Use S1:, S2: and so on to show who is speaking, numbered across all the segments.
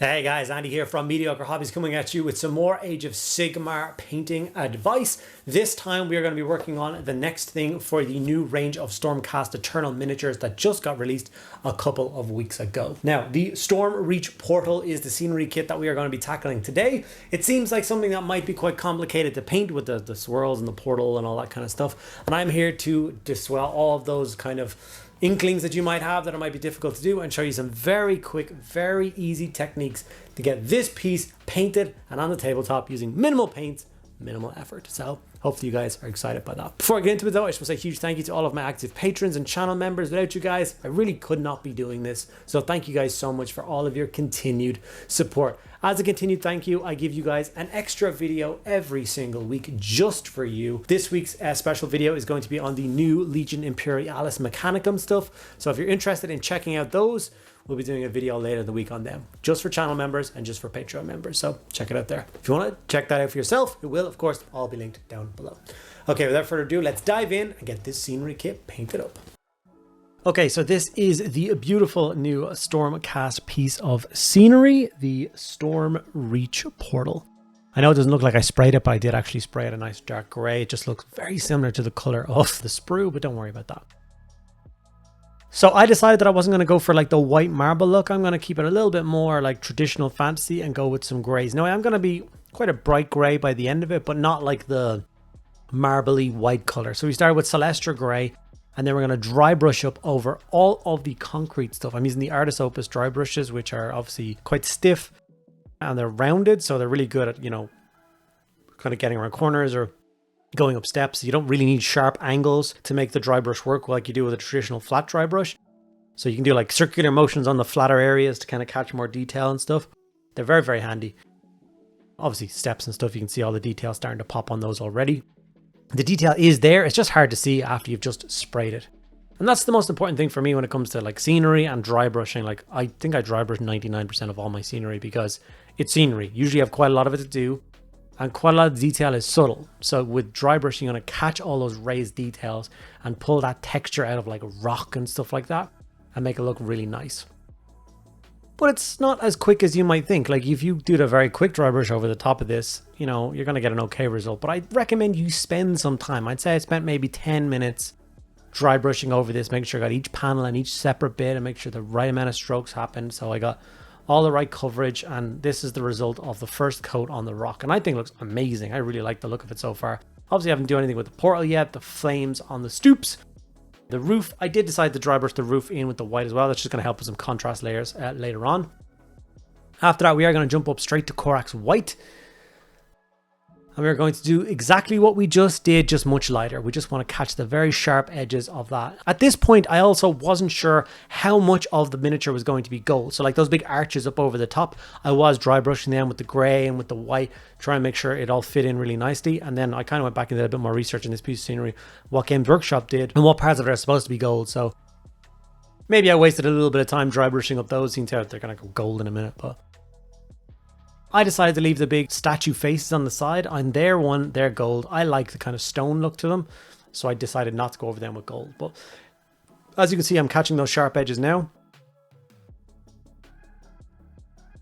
S1: Hey guys, Andy here from Mediocre Hobbies coming at you with some more Age of Sigmar painting advice. This time we are going to be working on the next thing for the new range of Stormcast Eternal miniatures that just got released a couple of weeks ago. Now, the Stormreach Portal is the scenery kit that we are going to be tackling today. It seems like something that might be quite complicated to paint with the swirls and the portal and all that kind of stuff. And I'm here to dispel all of those kind of inklings that you might have that it might be difficult to do and show you some very quick, very easy techniques to get this piece painted and on the tabletop using minimal paint, minimal effort. So hopefully you guys are excited by that. Before I get into it though, I just want to say a huge thank you to all of my active patrons and channel members. Without you guys, I really could not be doing this. So thank you guys so much for all of your continued support. As a continued thank you, I give you guys an extra video every single week just for you. This week's special video is going to be on the new Legion Imperialis Mechanicum stuff. So if you're interested in checking out those, we'll be doing a video later in the week on them, just for channel members and just for Patreon members. So check it out there. If you want to check that out for yourself, it will, of course, all be linked down below. Okay, without further ado, let's dive in and get this scenery kit painted up. Okay, so this is the beautiful new Stormcast piece of scenery, the Stormreach Portal. I know it doesn't look like I sprayed it, but I did actually spray it a nice dark gray. It just looks very similar to the color of the sprue, but don't worry about that. So I decided that I wasn't going to go for like the white marble look. I'm going to keep it a little bit more like traditional fantasy and go with some grays. Now I am going to be quite a bright gray by the end of it, but not like the marbly white color. So we started with Celestra gray. And then we're going to dry brush up over all of the concrete stuff. I'm using the Artis Opus dry brushes, which are obviously quite stiff and they're rounded. So they're really good at, you know, kind of getting around corners or going up steps. You don't really need sharp angles to make the dry brush work like you do with a traditional flat dry brush. So you can do like circular motions on the flatter areas to kind of catch more detail and stuff. They're very, very handy. Obviously steps and stuff, you can see all the detail starting to pop on those already. The detail is there, it's just hard to see after you've just sprayed it. And that's the most important thing for me when it comes to like scenery and dry brushing. Like I think I dry brush 99% of all my scenery because it's scenery. Usually I have quite a lot of it to do and quite a lot of the detail is subtle. So with dry brushing, you're going to catch all those raised details and pull that texture out of like rock and stuff like that and make it look really nice. But it's not as quick as you might think. Like if you do the very quick dry brush over the top of this, you know, you're going to get an okay result. But I recommend you spend some time. I'd say I spent maybe 10 minutes dry brushing over this, making sure I got each panel and each separate bit and make sure the right amount of strokes happened. So I got all the right coverage and this is the result of the first coat on the rock. And I think it looks amazing. I really like the look of it so far. Obviously I haven't done anything with the portal yet. The flames on the stoops. The roof, I did decide to dry brush the roof in with the white as well. That's just going to help with some contrast layers later on. After that, we are going to jump up straight to Corax White. And we're going to do exactly what we just did, just much lighter. We just want to catch the very sharp edges of that. At this point, I also wasn't sure how much of the miniature was going to be gold. So like those big arches up over the top, I was dry brushing them with the gray and with the white, trying to make sure it all fit in really nicely. And then I kind of went back and did a bit more research in this piece of scenery, what Games Workshop did and what parts of it are supposed to be gold. So maybe I wasted a little bit of time dry brushing up those. Seems out they're going to go gold in a minute, but I decided to leave the big statue faces on the side. On their one, they're gold. I like the kind of stone look to them. So I decided not to go over them with gold. But as you can see, I'm catching those sharp edges now.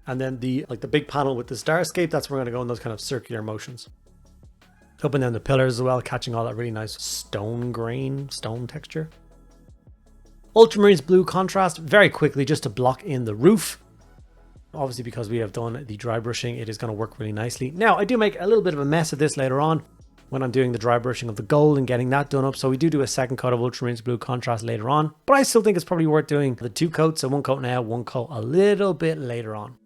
S1: And then the big panel with the starscape, that's where we're going to go in those kind of circular motions. Up and down the pillars as well, catching all that really nice stone grain, stone texture. Ultramarines blue contrast very quickly just to block in the roof. Obviously, because we have done the dry brushing, it is going to work really nicely. Now, I do make a little bit of a mess of this later on when I'm doing the dry brushing of the gold and getting that done up. So we do a second coat of Ultramarines blue contrast later on. But I still think it's probably worth doing the two coats. So one coat now, one coat a little bit later on.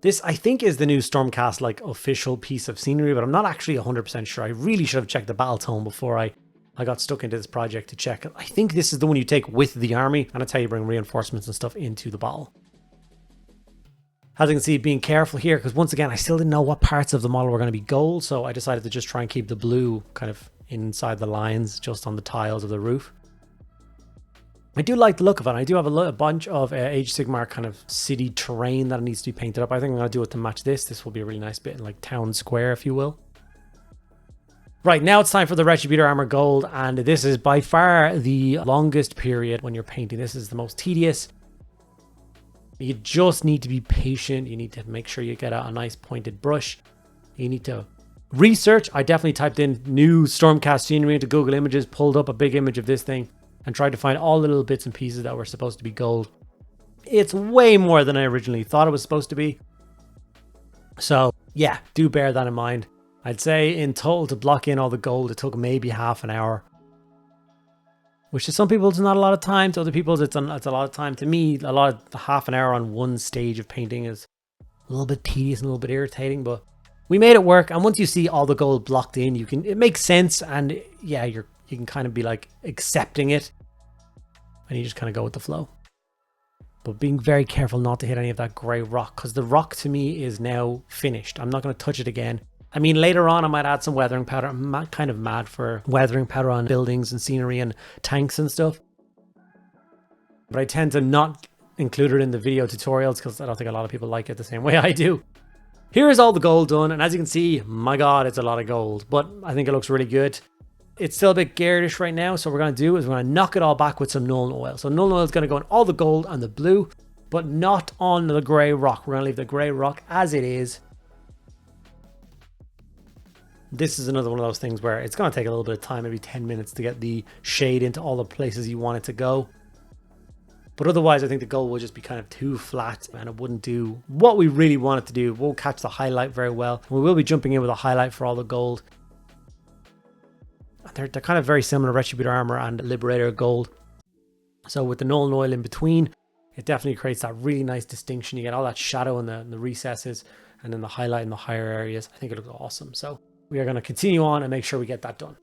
S1: This, I think, is the new Stormcast like official piece of scenery, but I'm not actually 100% sure. I really should have checked the battle tone before I got stuck into this project to check. I think this is the one you take with the army, and it's how you bring reinforcements and stuff into the battle. As you can see, being careful here, because once again, I still didn't know what parts of the model were going to be gold, so I decided to just try and keep the blue kind of inside the lines, just on the tiles of the roof. I do like the look of it. I do have a bunch of Age of Sigmar kind of city terrain that needs to be painted up. I think I'm going to do it to match this. This will be a really nice bit in like town square, if you will. Right, now it's time for the Retributor Armor Gold, and this is by far the longest period when you're painting. This is the most tedious. You just need to be patient. You need to make sure you get a nice pointed brush. You need to research. I definitely typed in new Stormcast scenery into Google Images, pulled up a big image of this thing, and tried to find all the little bits and pieces that were supposed to be gold. It's way more than I originally thought it was supposed to be. So yeah, do bear that in mind. I'd say in total to block in all the gold, it took maybe half an hour. Which to some people, it's not a lot of time. To other people, it's a lot of time. To me, half an hour on one stage of painting is a little bit tedious and a little bit irritating, but we made it work. And once you see all the gold blocked in, it makes sense. And yeah, you can kind of be like accepting it, and you just kind of go with the flow. But being very careful not to hit any of that gray rock, because the rock to me is now finished. I'm not going to touch it again. I mean, later on, I might add some weathering powder. I'm kind of mad for weathering powder on buildings and scenery and tanks and stuff. But I tend to not include it in the video tutorials because I don't think a lot of people like it the same way I do. Here is all the gold done. And as you can see, my God, it's a lot of gold. But I think it looks really good. It's still a bit garish right now. So what we're going to do is we're going to knock it all back with some Null oil. So Null oil is going to go in all the gold and the blue, but not on the gray rock. We're going to leave the gray rock as it is. This is another one of those things where it's going to take a little bit of time, maybe 10 minutes to get the shade into all the places you want it to go. But otherwise, I think the gold will just be kind of too flat and it wouldn't do what we really want it to do. It won't catch the highlight very well. We will be jumping in with a highlight for all the gold. They're kind of very similar, Retributor Armor and Liberator Gold. So with the Null oil in between, it definitely creates that really nice distinction. You get all that shadow in the recesses and then the highlight in the higher areas. I think it looks awesome. So we are going to continue on and make sure we get that done.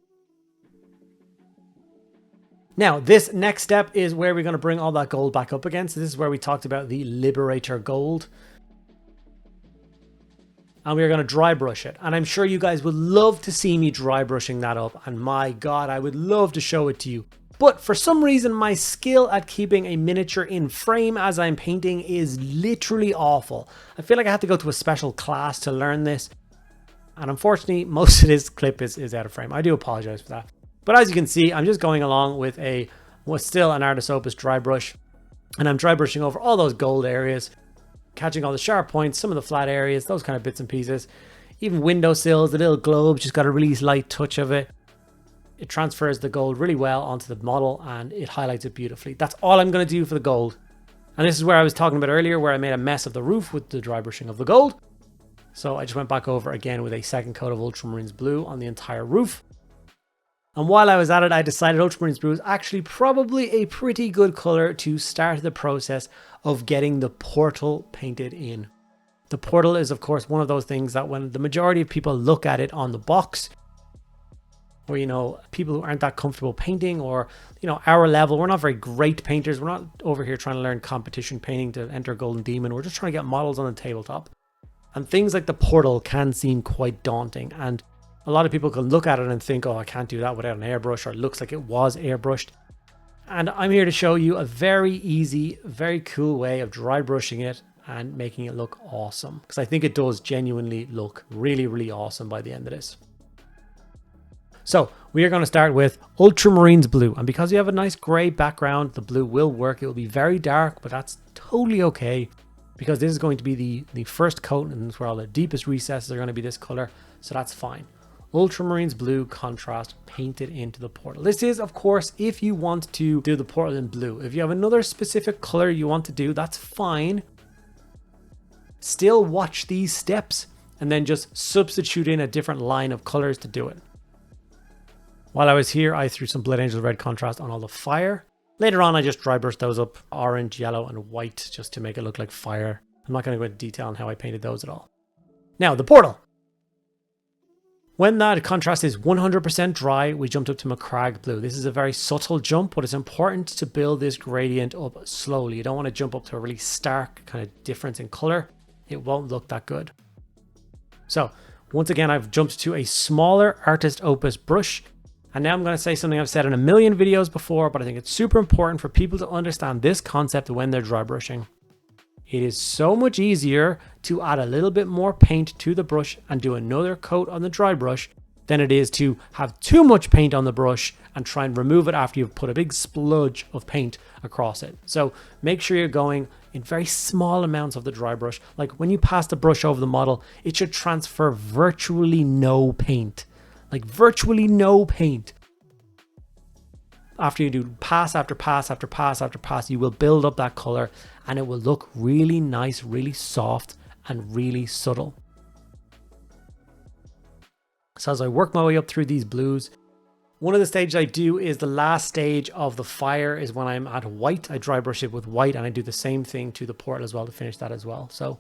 S1: Now, this next step is where we're going to bring all that gold back up again. So this is where we talked about the Liberator Gold. And we're going to dry brush it. And I'm sure you guys would love to see me dry brushing that up. And my God, I would love to show it to you. But for some reason, my skill at keeping a miniature in frame as I'm painting is literally awful. I feel like I have to go to a special class to learn this. And unfortunately, most of this clip is out of frame. I do apologize for that. But as you can see, I'm just going along with what's still an Artis Opus dry brush. And I'm dry brushing over all those gold areas, catching all the sharp points, some of the flat areas, those kind of bits and pieces. Even windowsills, the little globes, just got a really light touch of it. It transfers the gold really well onto the model and it highlights it beautifully. That's all I'm going to do for the gold. And this is where I was talking about earlier, where I made a mess of the roof with the dry brushing of the gold. So I just went back over again with a second coat of Ultramarines Blue on the entire roof. And while I was at it, I decided Ultramarines Blue is actually probably a pretty good color to start the process of getting the portal painted in. The portal is, of course, one of those things that when the majority of people look at it on the box, or, you know, people who aren't that comfortable painting, or, you know, our level, we're not very great painters. We're not over here trying to learn competition painting to enter Golden Demon. We're just trying to get models on the tabletop. And things like the portal can seem quite daunting. And a lot of people can look at it and think, oh, I can't do that without an airbrush, or it looks like it was airbrushed. And I'm here to show you a very easy, very cool way of dry brushing it and making it look awesome. Because I think it does genuinely look really, really awesome by the end of this. So we are going to start with Ultramarines Blue. And because you have a nice gray background, the blue will work. It will be very dark, but that's totally okay. Because this is going to be the first coat, and where all the deepest recesses are going to be this color. So that's fine. Ultramarines Blue contrast painted into the portal. This is, of course, if you want to do the portal in blue. If you have another specific color you want to do, that's fine. Still watch these steps and then just substitute in a different line of colors to do it. While I was here, I threw some Blood Angel Red contrast on all the fire. Later on, I just dry brushed those up orange, yellow, and white just to make it look like fire. I'm not going to go into detail on how I painted those at all. Now, the portal. When that contrast is 100% dry, we jumped up to Macragge Blue. This is a very subtle jump, but it's important to build this gradient up slowly. You don't want to jump up to a really stark kind of difference in color. It won't look that good. So, once again, I've jumped to a smaller Artist Opus brush. And now I'm going to say something I've said in a million videos before, but I think it's super important for people to understand this concept when they're dry brushing. It is so much easier to add a little bit more paint to the brush and do another coat on the dry brush than it is to have too much paint on the brush and try and remove it after you've put a big spludge of paint across it. So make sure you're going in very small amounts of the dry brush. Like when you pass the brush over the model, it should transfer virtually no paint. Like virtually no paint. After you do pass after pass after pass after pass, you will build up that color and it will look really nice, really soft and really subtle. So as I work my way up through these blues, one of the stages I do is the last stage of the fire is when I'm at white. I dry brush it with white and I do the same thing to the portal as well to finish that as well. So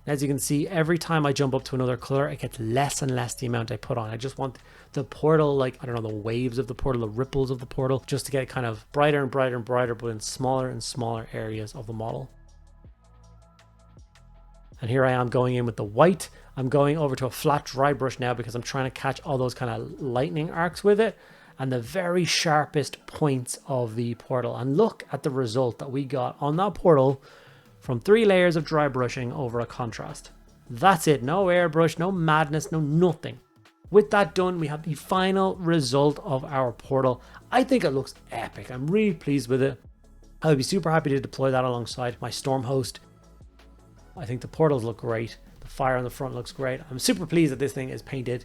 S1: as you can see, every time I jump up to another color, it gets less and less the amount I put on. I just want the portal, like, I don't know, the waves of the portal, the ripples of the portal, just to get kind of brighter and brighter and brighter, but in smaller and smaller areas of the model. And here I am going in with the white. I'm going over to a flat dry brush now because I'm trying to catch all those kind of lightning arcs with it and the very sharpest points of the portal. And look at the result that we got on that portal from 3 layers of dry brushing over a contrast. That's it. No airbrush, no madness, no nothing. With that done, we have the final result of our portal. I think it looks epic. I'm really pleased with it. I would be super happy to deploy that alongside my Storm host. I think the portals look great. The fire on the front looks great. I'm super pleased that this thing is painted.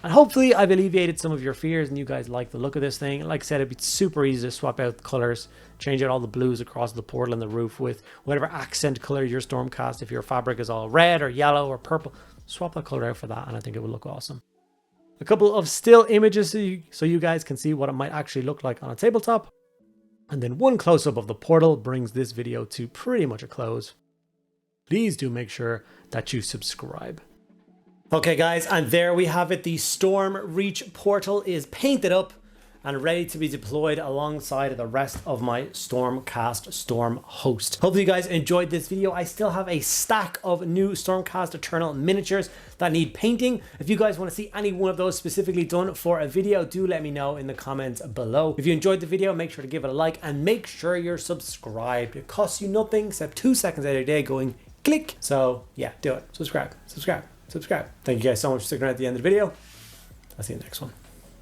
S1: And hopefully I've alleviated some of your fears and you guys like the look of this thing. Like I said, it'd be super easy to swap out colors, change out all the blues across the portal and the roof with whatever accent color your Stormcast. If your fabric is all red or yellow or purple, swap that color out for that and I think it would look awesome. A couple of still images so you guys can see what it might actually look like on a tabletop. And then one close-up of the portal brings this video to pretty much a close. Please do make sure that you subscribe. Okay guys, and there we have it. The Stormreach Portal is painted up and ready to be deployed alongside the rest of my Stormcast Storm host. Hopefully you guys enjoyed this video. I still have a stack of new Stormcast Eternal miniatures that need painting. If you guys want to see any one of those specifically done for a video, do let me know in the comments below. If you enjoyed the video, make sure to give it a like and make sure you're subscribed. It costs you nothing except 2 seconds out of your day going click. So yeah, do it. Subscribe. Thank you guys so much for sticking around at the end of the video. I'll see you in the next one.